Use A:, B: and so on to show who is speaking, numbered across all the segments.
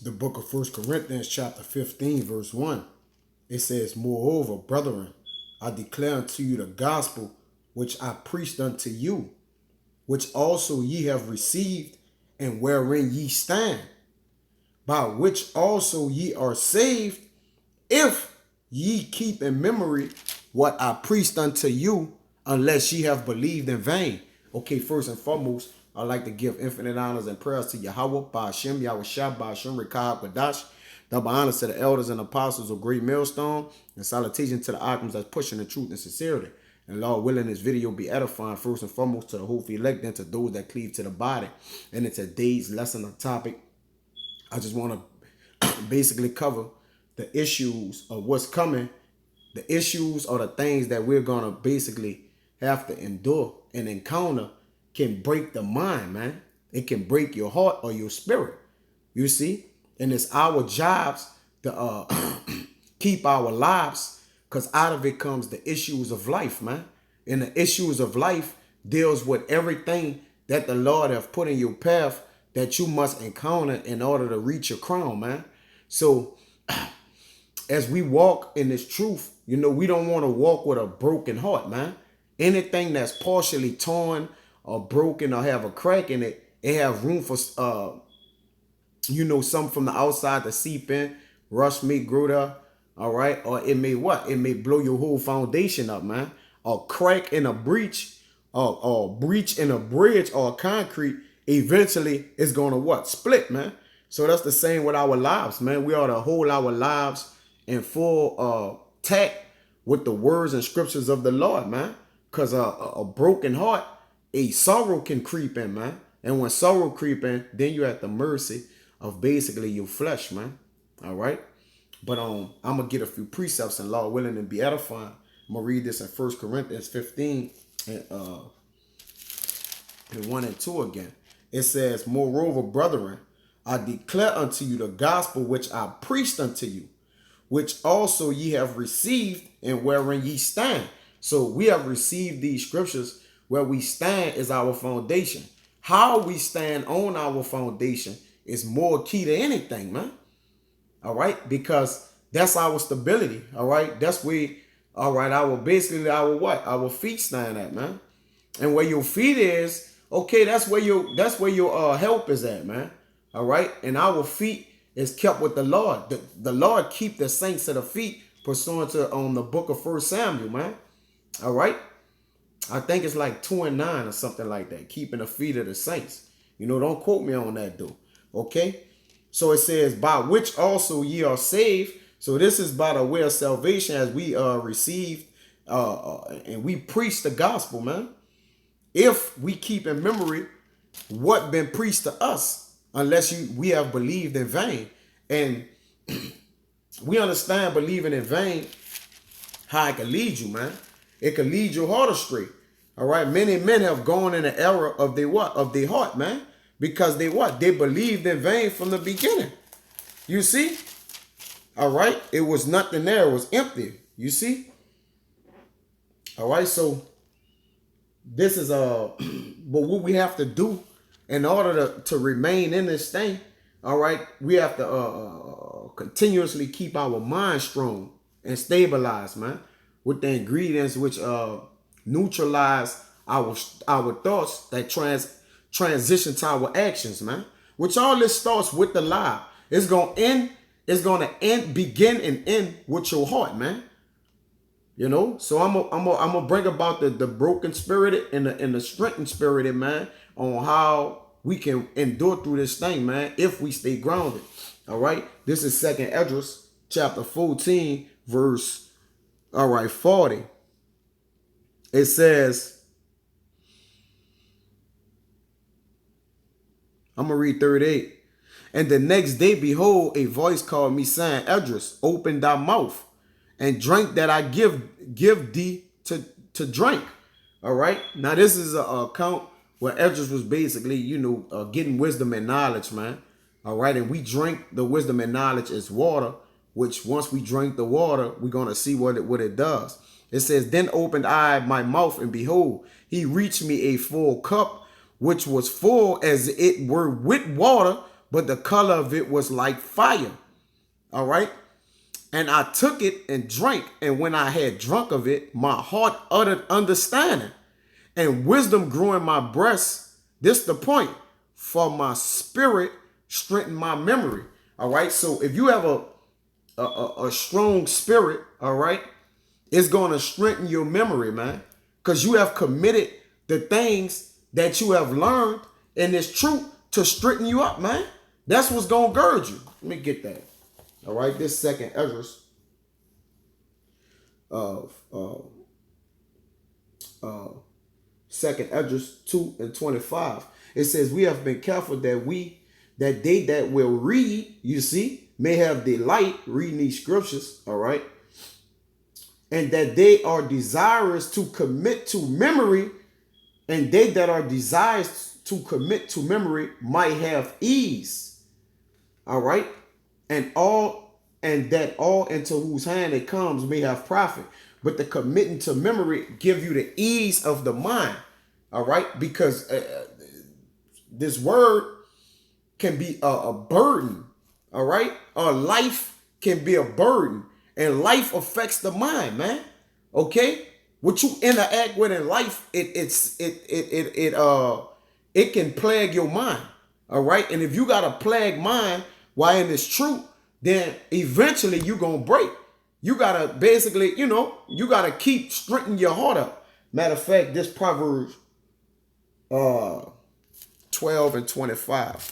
A: The book of First Corinthians chapter 15 verse 1. It says, moreover, brethren, I declare unto you the gospel which I preached unto you, which also ye have received, and wherein ye stand, by which also ye are saved, if ye keep in memory what I preached unto you, unless ye have believed in vain. Okay, first and foremost, I'd like to give infinite honors and prayers to Yahweh, Ba'ashem, Yahweh Shah, Ba'ashem, Rekah, Qadash. Double honors to the elders and apostles of Great Millstone, and salutation to the Akams that's pushing the truth and sincerity. And Lord willing, this video be edifying first and foremost to the hopefully elect and to those that cleave to the body. And in today's lesson or topic, I just want to basically cover the issues of what's coming, the issues or the things that we're going to basically have to endure and encounter can break the mind, man. It can break your heart or your spirit, you see? And it's our jobs to keep our lives, because out of it comes the issues of life, man. And the issues of life deals with everything that the Lord have put in your path that you must encounter in order to reach your crown, man. So as we walk in this truth, you know, we don't want to walk with a broken heart, man. Anything that's partially torn or broken or have a crack in it, it have room for, you know, something from the outside to seep in. Rust may grow there, all right? Or it may what? It may blow your whole foundation up, man. A crack in a breach, or breach in a bridge or concrete, eventually it's going to what? Split, man. So that's the same with our lives, man. We ought to hold our lives in full tact with the words and scriptures of the Lord, man. Because a broken heart, a sorrow can creep in, man. And when sorrow creep in, then you're at the mercy of basically your flesh, man. All right? But I'm going to get a few precepts and Lord willing and be edifying. I'm going to read this in 1 Corinthians 15 and 1 and 2 again. It says, moreover, brethren, I declare unto you the gospel which I preached unto you, which also ye have received, and wherein ye stand. So we have received these scriptures. Where we stand is our foundation. How we stand on our foundation is more key to anything, man. All right? Because that's our stability. All right? That's where, all right, our what? Our feet stand at, man. And where your feet is, okay, that's where your help is at, man. All right? And our feet is kept with the Lord. The Lord keep the saints at the feet pursuant to the book of 1 Samuel, man. All right? I think it's like 2 and 9 or something like that. Keeping the feet of the saints. You know, don't quote me on that though. Okay? So it says, by which also ye are saved. So this is by the way of salvation as we received and we preach the gospel, man. If we keep in memory what been preached to us, unless we have believed in vain. And we understand believing in vain, how it can lead you, man. It can lead your heart astray. All right. Many men have gone in the error of their what? Of their heart, man. Because they what? They believed in vain from the beginning. You see? All right. It was nothing there. It was empty. You see? All right. So this is but what we have to do in order to remain in this thing. All right. We have to continuously keep our mind strong and stabilized, man, with the ingredients which neutralize our thoughts that transition to our actions, man. Which all this starts with the lie. It's gonna begin and end with your heart, man. You know, so I'm gonna bring about the broken spirited and the strengthened spirited, man, on how we can endure through this thing, man, if we stay grounded. All right, this is 2nd Esdras chapter 14 verse 40. It says, I'm going to read 38. And the next day, behold, a voice called me, saying, Esdras, open thy mouth, and drink that I give thee to drink. All right. Now, this is a account where Esdras was basically, you know, getting wisdom and knowledge, man. All right. And we drink the wisdom and knowledge as water, which once we drink the water, we're going to see what it does. It says, then opened I my mouth, and behold, he reached me a full cup, which was full as it were with water, but the color of it was like fire. All right. And I took it and drank. And when I had drunk of it, my heart uttered understanding, and wisdom grew in my breast. This the point. For my spirit strengthened my memory. All right. So if you have a strong spirit, all right, it's going to strengthen your memory, man. Because you have committed the things that you have learned in this truth to strengthen you up, man. That's what's going to gird you. Let me get that. All right, this second Esdras second Esdras 2:25. It says, we have been careful that they that will read, you see, may have delight reading these scriptures, all right, and that they are desirous to commit to memory, and they that are desirous to commit to memory might have ease, all right, and that all into whose hand it comes may have profit. But the committing to memory give you the ease of the mind, all right, because this word can be a burden, all right, life can be a burden, and life affects the mind, man. Okay, what you interact with in life, it can plague your mind, all right, and if you got a plague mind while in this truth, then eventually you're gonna break. You gotta basically, you gotta keep strengthening your heart up. Matter of fact, this Proverbs 12:25,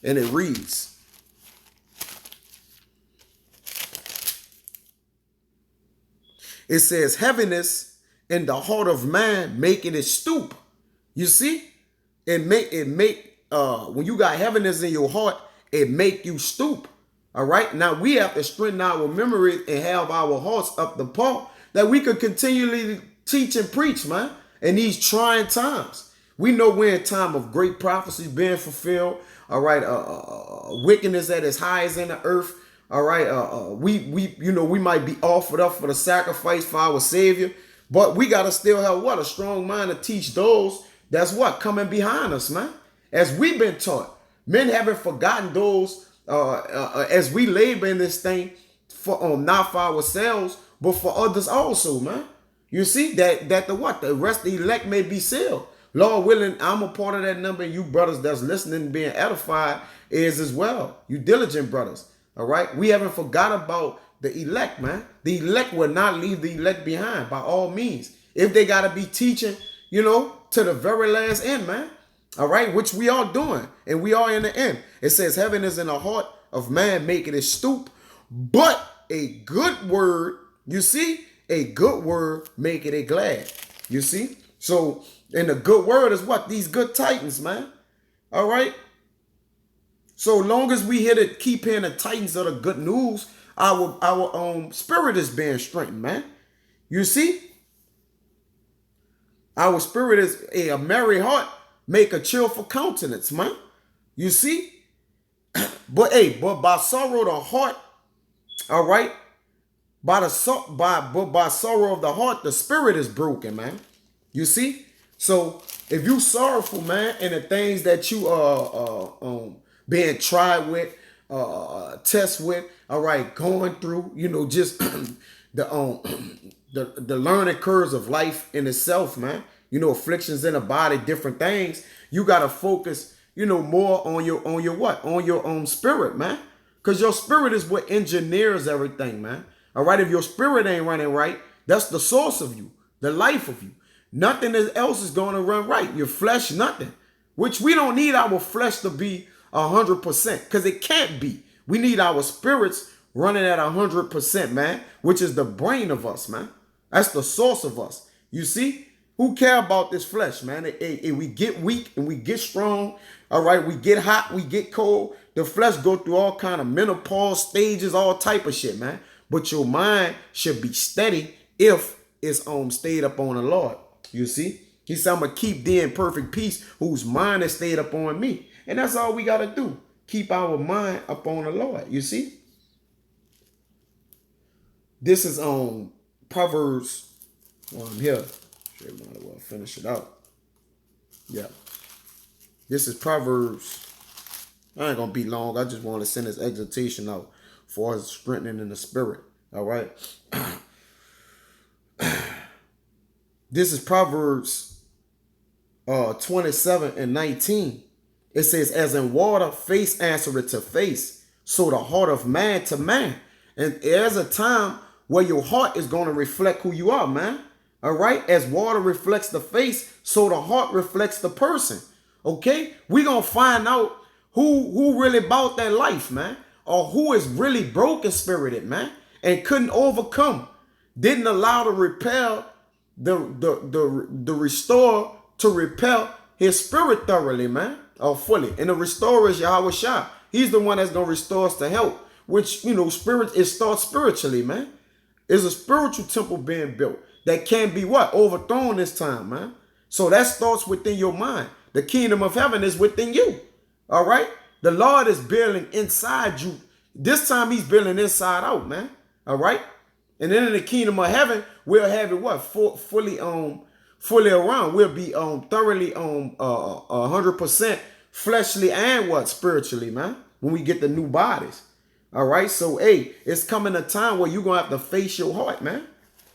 A: and it reads, it says, heaviness in the heart of man making it stoop. You see, when you got heaviness in your heart, it make you stoop. All right. Now we have to strengthen our memory and have our hearts up the par that we could continually teach and preach, man, in these trying times. We know we're in time of great prophecies being fulfilled. All right. Wickedness at its highest in the earth. All right. We might be offered up for the sacrifice for our Savior, but we got to still have a strong mind to teach those that's coming behind us, man. As we've been taught, men haven't forgotten those as we labor in this thing for not for ourselves, but for others also, man. You see that the rest of the elect may be sealed. Lord willing, I'm a part of that number, and you brothers that's listening being edified is as well. You diligent brothers. All right. We haven't forgot about the elect, man. The elect will not leave the elect behind by all means. If they got to be teaching, to the very last end, man. All right, which we are doing, and we are in the end. It says, heaven is in the heart of man, making it stoop, but a good word, you see, a good word making it glad. You see? So, and the good word is these good titans, man. All right. So long as we here to keep hearing the titans of the good news, our spirit is being strengthened, man. You see? Our spirit is a merry heart. Make a cheerful countenance, man. You see? But by sorrow of the heart, all right? By sorrow of the heart, the spirit is broken, man. You see? So if you sorrowful, man, in the things that you are being tried with, test with, all right, going through, just the learning curves of life in itself, man. Afflictions in the body, different things. You gotta focus, more on your on your own spirit, man. Because your spirit is what engineers everything, man. All right, if your spirit ain't running right, that's the source of you, the life of you. Nothing else is going to run right. Your flesh, nothing. Which we don't need our flesh to be 100%, because it can't be. We need our spirits running at 100%, man, which is the brain of us, man. That's the source of us. You see? Who care about this flesh, man? We get weak and we get strong. All right, we get hot, we get cold. The flesh go through all kind of menopause stages, all type of shit, man. But your mind should be steady if it's stayed up on the Lord. You see? He said, I'm going to keep thee in perfect peace whose mind is stayed up on me. And that's all we got to do. Keep our mind up on the Lord. You see? This is Proverbs. I'm here. Sure, might as well finish it out. Yeah. This is Proverbs I ain't gonna be long. I just want to send this exhortation out for us strengthening in the spirit. All right. This is Proverbs 27 and 19. It says, as in water, face answereth to face, so the heart of man to man. And there's a time where your heart is going to reflect who you are, man. All right. As water reflects the face, so the heart reflects the person. Okay. We're going to find out who really bought that life, man, or who is really broken spirited, man, and couldn't overcome, didn't allow to repel the restorer to repel his spirit thoroughly, man, or fully. And the restorer is Yahweh Shah. He's the one that's gonna restore us to health, which, you know, spirit, it starts spiritually, man. It's a spiritual temple being built that can be what? Overthrown this time, man. So that starts within your mind. The kingdom of heaven is within you. All right. The Lord is building inside you. This time he's building inside out, man. All right. And then in the kingdom of heaven, we'll have it what? Fully around. We'll be thoroughly 100% fleshly and what? Spiritually, man. When we get the new bodies. All right. So, hey, it's coming a time where you're going to have to face your heart, man.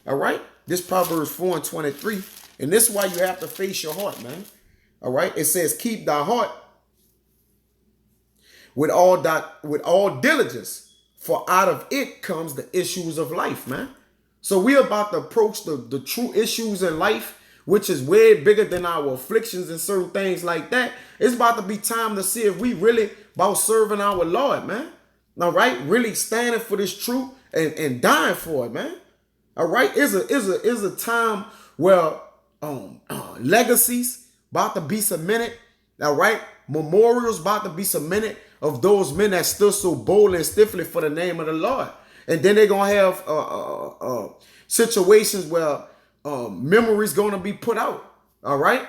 A: All right. This Proverbs 4 and 23. And this is why you have to face your heart, man. All right. It says, keep thy heart with all diligence, for out of it comes the issues of life, man. So we're about to approach the true issues in life, which is way bigger than our afflictions and certain things like that. It's about to be time to see if we really about serving our Lord, man. All right, really standing for this truth and dying for it, man. All right, is a time where legacies about to be cemented. All right, memorials about to be cemented of those men that stood so boldly and stiffly for the name of the Lord. And then they're going to have situations where memories going to be put out. All right.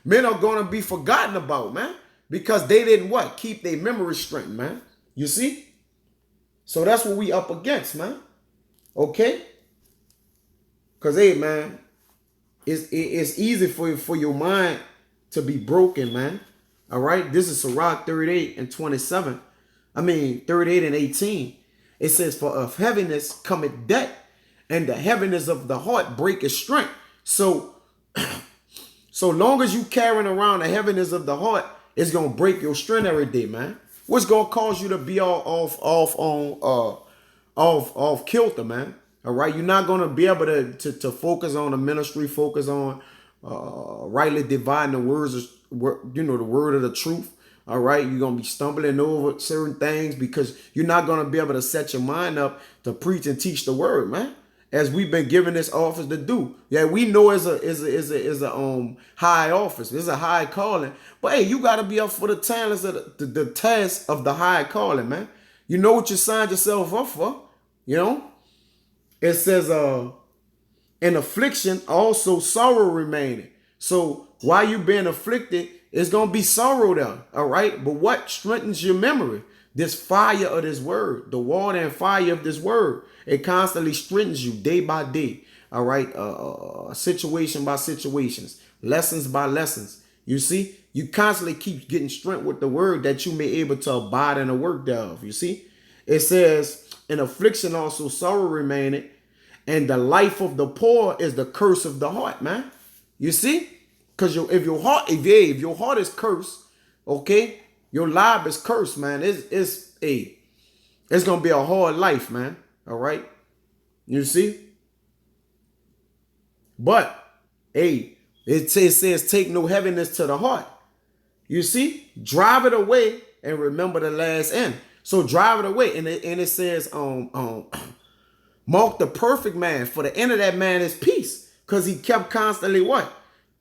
A: Men are going to be forgotten about, man, because they didn't what? Keep their memory strength, man. You see? So that's what we up against, man. Okay. Because, hey, man, it's easy for your mind to be broken, man. All right, this is Sirach 38 and 27. 38 and 18. It says, for of heaviness cometh debt, and the heaviness of the heart breaketh strength. So long as you carrying around the heaviness of the heart, it's gonna break your strength every day, man. What's gonna cause you to be all off kilter, man. All right, you're not gonna be able to focus on the ministry, focus on rightly dividing the words of, the word of the truth. All right, you're gonna be stumbling over certain things because you're not gonna be able to set your mind up to preach and teach the word, man. As we've been given this office to do. Yeah, we know it's a high office. It's a high calling. But hey, you gotta be up for the talents of the task of the high calling, man. You know what you signed yourself up for. You know? It says in affliction also sorrow remaining. So while you being afflicted, it's going to be sorrow there, all right? But what strengthens your memory? This fire of this word, the water and fire of this word. It constantly strengthens you day by day, all right? Situation by situations, lessons by lessons. You see? You constantly keep getting strength with the word that you may able to abide in the work thereof. You see? It says, in affliction also sorrow remaineth, and the life of the poor is the curse of the heart, man. You see? Because if your heart is cursed, okay, your life is cursed, man. It's gonna be a hard life, man. All right, you see. But hey, it says take no heaviness to the heart. You see, drive it away and remember the last end. So drive it away, and it says mark the perfect man, for the end of that man is peace, because he kept constantly what?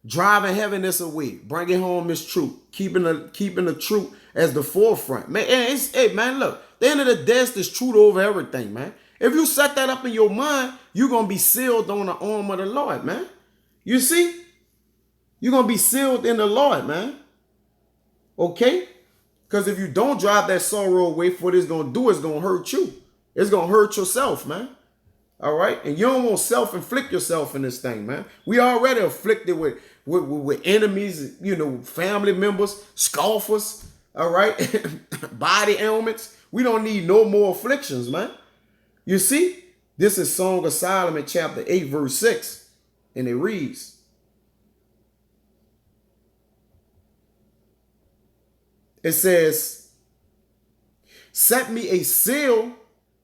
A: Driving heaviness away, bringing home his truth, keeping the truth as the forefront, man. Hey, man, look, the end of the day is truth over everything, man. If you set that up in your mind, you're gonna be sealed on the arm of the Lord, man. You see, you're gonna be sealed in the Lord, man. Okay, because if you don't drive that sorrow away, what it's gonna do is gonna hurt you. It's gonna hurt yourself, man. All right, and you don't want to self-inflict yourself in this thing, man. We already afflicted with enemies, family members, scoffers. All right? Body ailments. We don't need no more afflictions, man. You see? This is Song of Solomon chapter 8 verse 6. And it reads, it says, set me a seal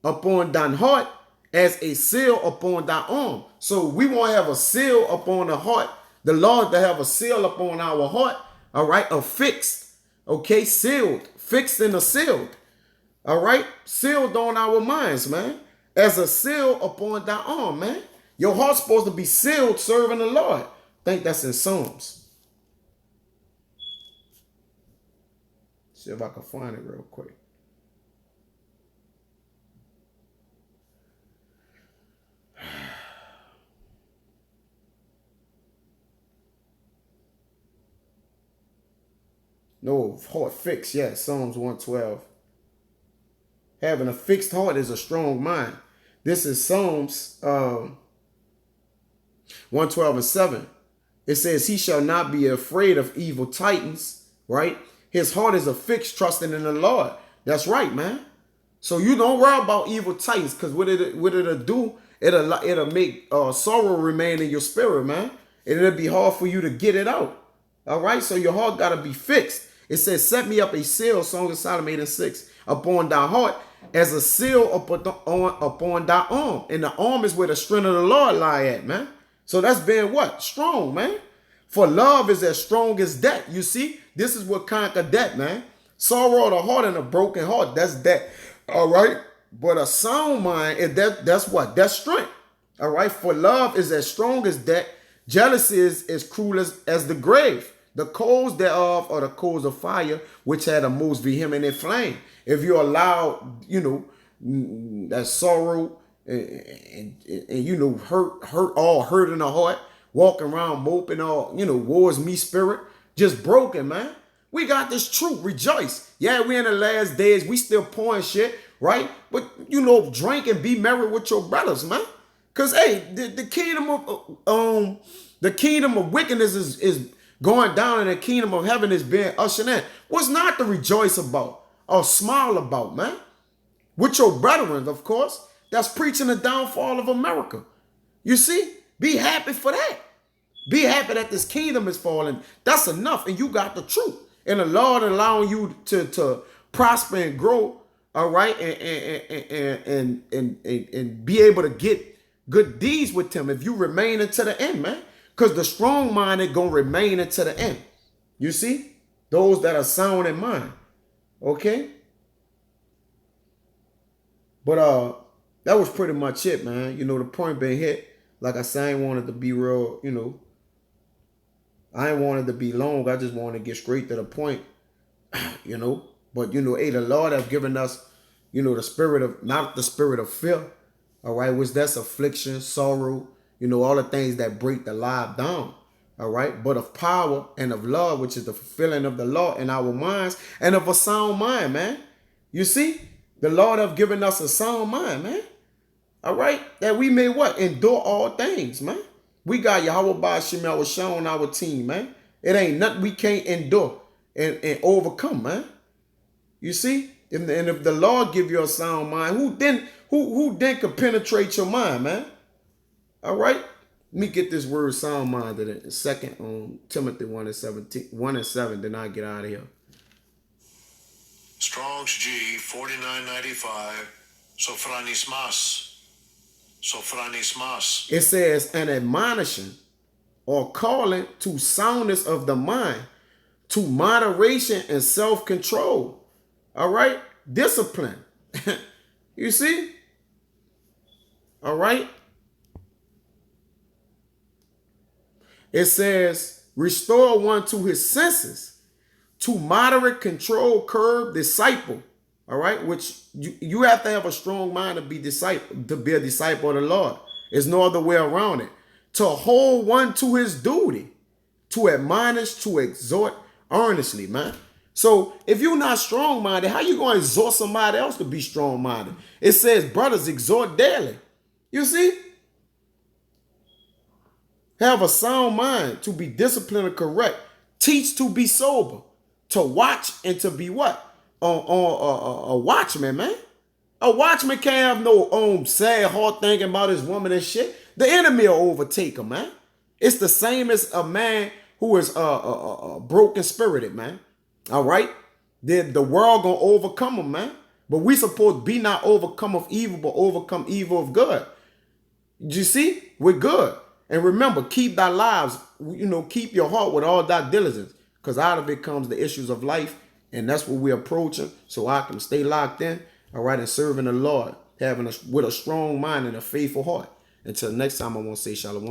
A: upon thine heart as a seal upon thy arm. So we want to have a seal upon the heart. The Lord to have a seal upon our heart. All right. Affixed. Okay. Sealed. Fixed and a sealed. All right. Sealed on our minds, man. As a seal upon thy arm, man. Your heart's supposed to be sealed serving the Lord. I think that's in Psalms. See if I can find it real quick. No, heart fixed. Yeah, Psalms 112. Having a fixed heart is a strong mind. This is Psalms 112 and 7. It says, he shall not be afraid of evil titans, right? His heart is a fixed, trusting in the Lord. That's right, man. So you don't worry about evil titans, because what it'll do, it'll make sorrow remain in your spirit, man. And it'll be hard for you to get it out. All right, so your heart got to be fixed. It says, set me up a seal, Song of Solomon 8 and 6, upon thy heart as a seal upon thy arm. And the arm is where the strength of the Lord lie at, man. So that's being what? Strong, man. For love is as strong as death. You see, this is what conquer death, man. Sorrow of the heart and a broken heart, that's death. All right. But a sound mind, that's what? That's strength. All right. For love is as strong as death. Jealousy is as cruel as the grave. The coals thereof are the coals of fire, which had a most vehement flame. If you allow, that sorrow and hurt in the heart, walking around moping, all, woe is me spirit, just broken, man. We got this truth. Rejoice. Yeah, we in the last days. We still pouring shit, right? But, drink and be merry with your brothers, man. Because, hey, the kingdom of wickedness is going down, and the kingdom of heaven is being ushered in. What's not to rejoice about or smile about, man? With your brethren, of course. That's preaching the downfall of America. You see? Be happy for that. Be happy that this kingdom is falling. That's enough. And you got the truth. And the Lord allowing you to prosper and grow, all right, and be able to get good deeds with him if you remain until the end, man. Because the strong-minded going to remain until the end. You see? Those that are sound in mind. Okay? But that was pretty much it, man. The point been hit. Like I said, I ain't wanted to be real, I ain't wanted to be long. I just wanted to get straight to the point, But, hey, the Lord have given us, the spirit of, not the spirit of fear, all right, which that's affliction, sorrow, all the things that break the life down, all right, but of power and of love, which is the fulfilling of the law in our minds, and of a sound mind, man. You see, the Lord have given us a sound mind, man. All right, that we may what? Endure all things, man. We got Yahweh Ba'ashim Yahushua on our team, man. It ain't nothing we can't endure and overcome, man. You see? And if the Lord give you a sound mind, who then can penetrate your mind, man? All right? Let me get this word sound mind in a second. Timothy 1:7, then I get out of here.
B: Strong's G 4995. Sophronismas.
A: It says an admonishing or calling to soundness of the mind, to moderation and self-control. All right? Discipline. You see? All right? It says restore one to his senses, to moderate, control, curb, disciple. All right, which you have to have a strong mind to be a disciple of the Lord. There's no other way around it. To hold one to his duty, to admonish, to exhort earnestly, man. So if you're not strong-minded, how you going to exhort somebody else to be strong-minded? It says, brothers, exhort daily. You see? Have a sound mind, to be disciplined and correct. Teach to be sober, to watch and to be what? A watchman, man. A watchman can't have no sad heart thinking about his woman and shit. The enemy will overtake him, man. It's the same as a man who is broken spirited, man. All right? The world gonna overcome him, man. But we supposed to be not overcome of evil, but overcome evil of good. You see? We're good. And remember, keep thy lives, keep your heart with all thy diligence. Because out of it comes the issues of life. And that's what we're approaching. So I can stay locked in, all right, and serving the Lord, with a strong mind and a faithful heart. Until next time, I want to say shalom.